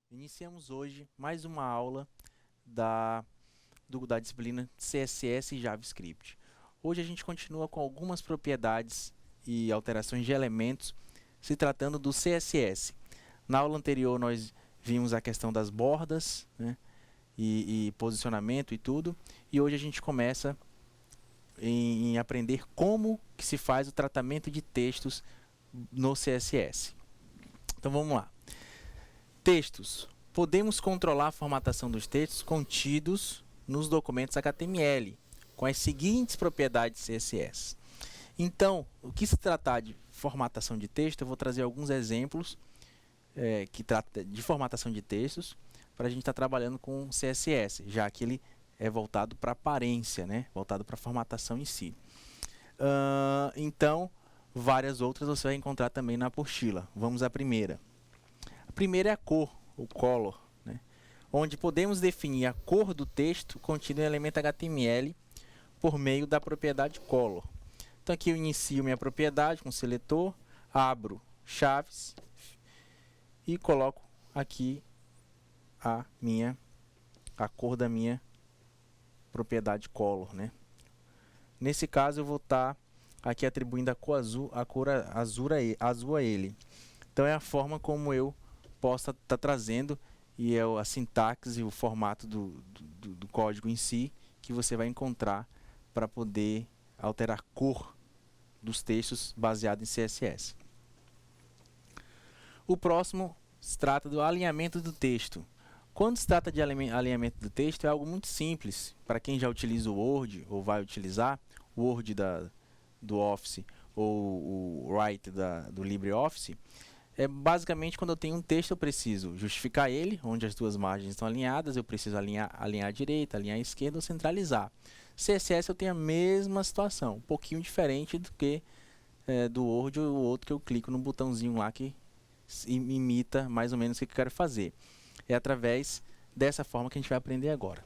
Iniciamos hoje mais uma aula da disciplina CSS e JavaScript. Hoje a gente continua com algumas propriedades e alterações de elementos se tratando do CSS. Na aula anterior nós vimos a questão das bordas, né, e posicionamento e tudo, e hoje a gente começa em aprender como que se faz o tratamento de textos no CSS. Então vamos lá. Textos. Podemos controlar a formatação dos textos contidos nos documentos HTML, com as seguintes propriedades CSS. Então, o que se tratar de formatação de texto, eu vou trazer alguns exemplos que tratam de formatação de textos, para a gente estar trabalhando com CSS, já que ele é voltado para aparência, né? Voltado para a formatação em si. Então, várias outras você vai encontrar também na apostila. Vamos à primeira. A primeira é a cor, o color, né? Onde podemos definir a cor do texto contido em elemento HTML por meio da propriedade color. Então aqui eu inicio minha propriedade com seletor, abro chaves e coloco aqui a cor da minha propriedade color, né? Nesse caso eu vou estar aqui atribuindo a cor azul a ele. Então é a forma como eu posso estar trazendo, e é a sintaxe e o formato do código em si que você vai encontrar para poder alterar a cor dos textos baseado em CSS. O próximo se trata do alinhamento do texto. Quando se trata de alinhamento do texto, é algo muito simples. Para quem já utiliza o Word ou vai utilizar o Word do Office ou o Write do LibreOffice, basicamente quando eu tenho um texto eu preciso justificar ele, onde as duas margens estão alinhadas, eu preciso alinhar a direita, alinhar a esquerda ou centralizar. CSS eu tenho a mesma situação, um pouquinho diferente do que do Word ou o outro que eu clico no botãozinho lá que imita mais ou menos o que eu quero fazer. É através dessa forma que a gente vai aprender agora.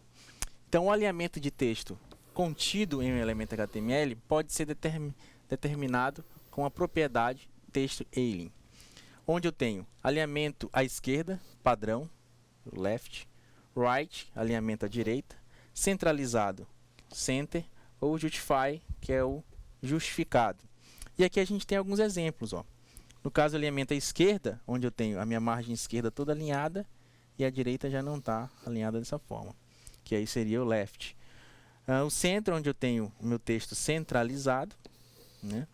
Então o alinhamento de texto contido em um elemento HTML pode ser determinado com a propriedade textAlign, onde eu tenho alinhamento à esquerda, padrão, left, right, alinhamento à direita, centralizado, center, ou justify, que é o justificado. E aqui a gente tem alguns exemplos, ó. No caso, alinhamento à esquerda, onde eu tenho a minha margem esquerda toda alinhada e a direita já não está alinhada dessa forma, que aí seria o left. O centro, onde eu tenho o meu texto centralizado, né?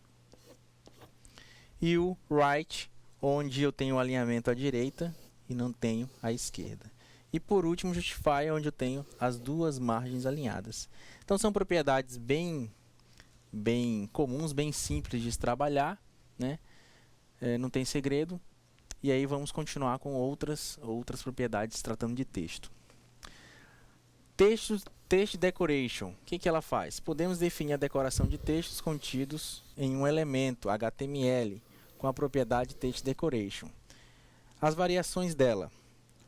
E o right, onde eu tenho o alinhamento à direita e não tenho à esquerda. E por último, justify, onde eu tenho as duas margens alinhadas. Então são propriedades bem comuns, bem simples de se trabalhar, né? Não tem segredo. E aí vamos continuar com outras propriedades tratando de texto. Text Decoration, o que ela faz? Podemos definir a decoração de textos contidos em um elemento HTML com a propriedade Text Decoration. As variações dela: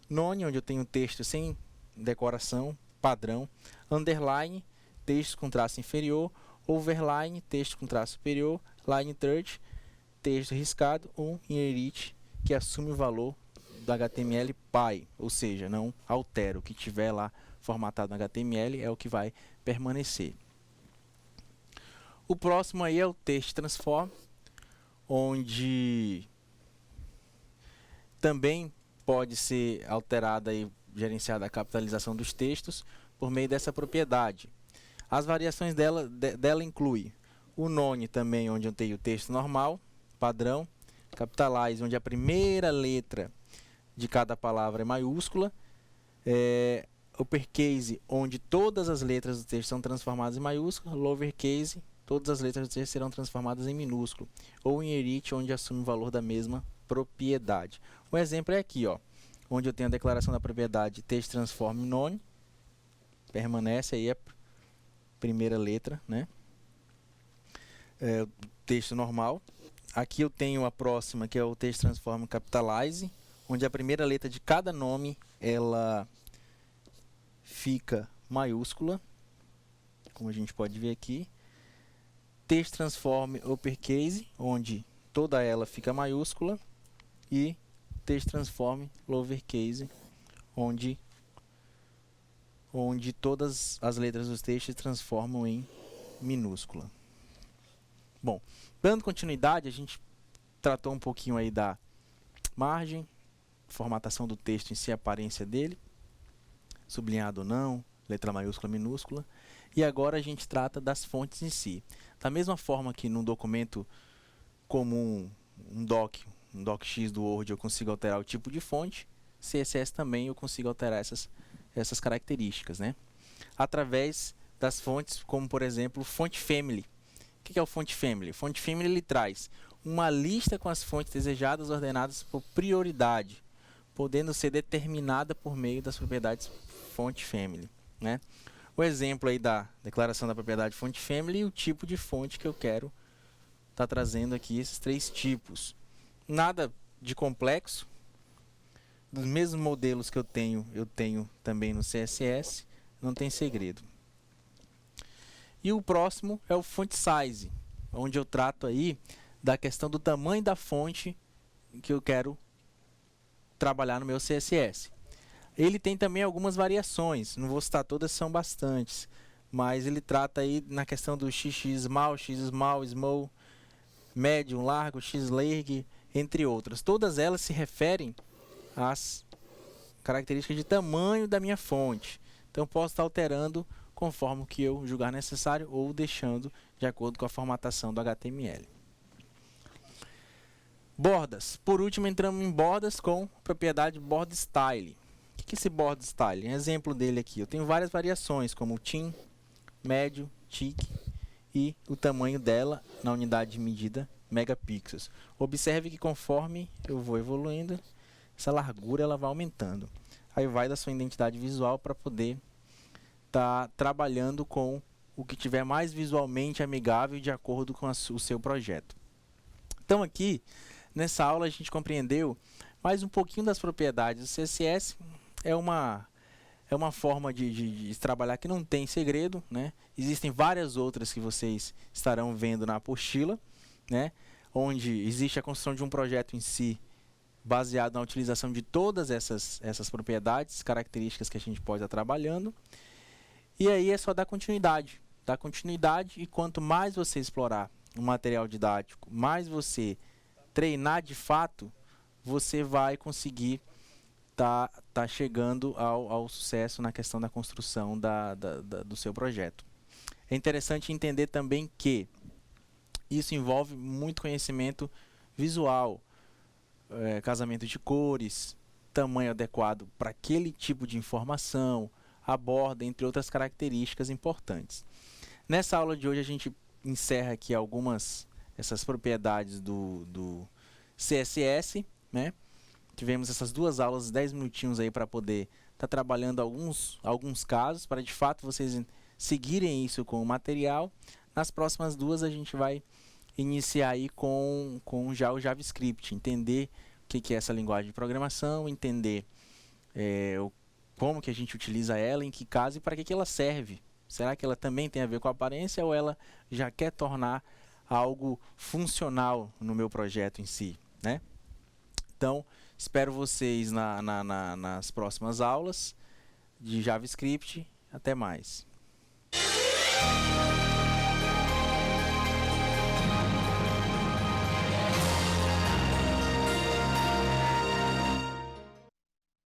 none, onde eu tenho texto sem decoração, padrão; underline, texto com traço inferior; overline, texto com traço superior; line third, texto riscado; ou inherit, que assume o valor do HTML pai, ou seja, não altera. O que tiver lá formatado no HTML é o que vai permanecer. O próximo aí é o Text Transform, onde também pode ser alterada e gerenciada a capitalização dos textos por meio dessa propriedade. As variações dela incluem o none também, onde eu tenho o texto normal, padrão; capitalize, onde a primeira letra de cada palavra é maiúscula; uppercase, onde todas as letras do texto são transformadas em maiúscula; lowercase, todas as letras do texto serão transformadas em minúsculo; ou inherit, onde assume o valor da mesma propriedade. O exemplo é aqui, ó, onde eu tenho a declaração da propriedade text transform none, permanece aí a primeira letra, né? O texto normal. Aqui eu tenho a próxima, que é o text transform capitalize, onde a primeira letra de cada nome ela fica maiúscula, como a gente pode ver aqui. Text transform uppercase, onde toda ela fica maiúscula. E text transform lowercase, onde todas as letras do texto se transformam em minúscula. Bom, dando continuidade, a gente tratou um pouquinho aí da margem, formatação do texto em si, a aparência dele, sublinhado ou não, letra maiúscula, minúscula. E agora a gente trata das fontes em si. Da mesma forma que num documento comum, um docx do Word, eu consigo alterar o tipo de fonte, CSS também eu consigo alterar essas características, né? Através das fontes, como por exemplo, Font Family. O que é o Font Family? O Font Family ele traz uma lista com as fontes desejadas ordenadas por prioridade, podendo ser determinada por meio das propriedades Font Family, né? O exemplo aí da declaração da propriedade Font Family e o tipo de fonte que eu quero estar trazendo aqui, esses 3 tipos. Nada de complexo. Dos mesmos modelos que eu tenho também no CSS, não tem segredo. E o próximo é o Font Size, onde eu trato aí da questão do tamanho da fonte que eu quero trabalhar no meu CSS. Ele tem também algumas variações, não vou citar todas, são bastantes, mas ele trata aí na questão do XX small, small, médium, largo, x-large, entre outras. Todas elas se referem às características de tamanho da minha fonte. Então, posso estar alterando conforme o que eu julgar necessário ou deixando de acordo com a formatação do HTML. Bordas. Por último, entramos em bordas com a propriedade Border Style. O que é esse Border Style? Um exemplo dele aqui. Eu tenho várias variações, como o thin, médio, thick e o tamanho dela na unidade de medida megapixels. Observe que conforme eu vou evoluindo, essa largura ela vai aumentando. Aí vai da sua identidade visual para poder estar trabalhando com o que tiver mais visualmente amigável de acordo com o seu projeto. Então aqui, nessa aula a gente compreendeu mais um pouquinho das propriedades do CSS. É uma forma de trabalhar que não tem segredo, né? Existem várias outras que vocês estarão vendo na apostila, né? Onde existe a construção de um projeto em si, baseado na utilização de todas essas propriedades, características que a gente pode estar trabalhando. E aí é só dar continuidade. Dar continuidade, e quanto mais você explorar o material didático, mais você treinar de fato, você vai conseguir tá chegando ao sucesso na questão da construção do seu projeto. É interessante entender também que isso envolve muito conhecimento visual, casamento de cores, tamanho adequado para aquele tipo de informação, a borda, entre outras características importantes. Nessa aula de hoje a gente encerra aqui essas propriedades do CSS, né? Tivemos essas 2 aulas, 10 minutinhos aí para poder estar trabalhando alguns casos, para de fato vocês seguirem isso com o material. Nas próximas 2 a gente vai iniciar aí com já o JavaScript, entender o que é essa linguagem de programação, entender como que a gente utiliza ela, em que caso e para que ela serve. Será que ela também tem a ver com a aparência ou ela já quer tornar algo funcional no meu projeto em si, né? Então, espero vocês nas próximas aulas de JavaScript. Até mais.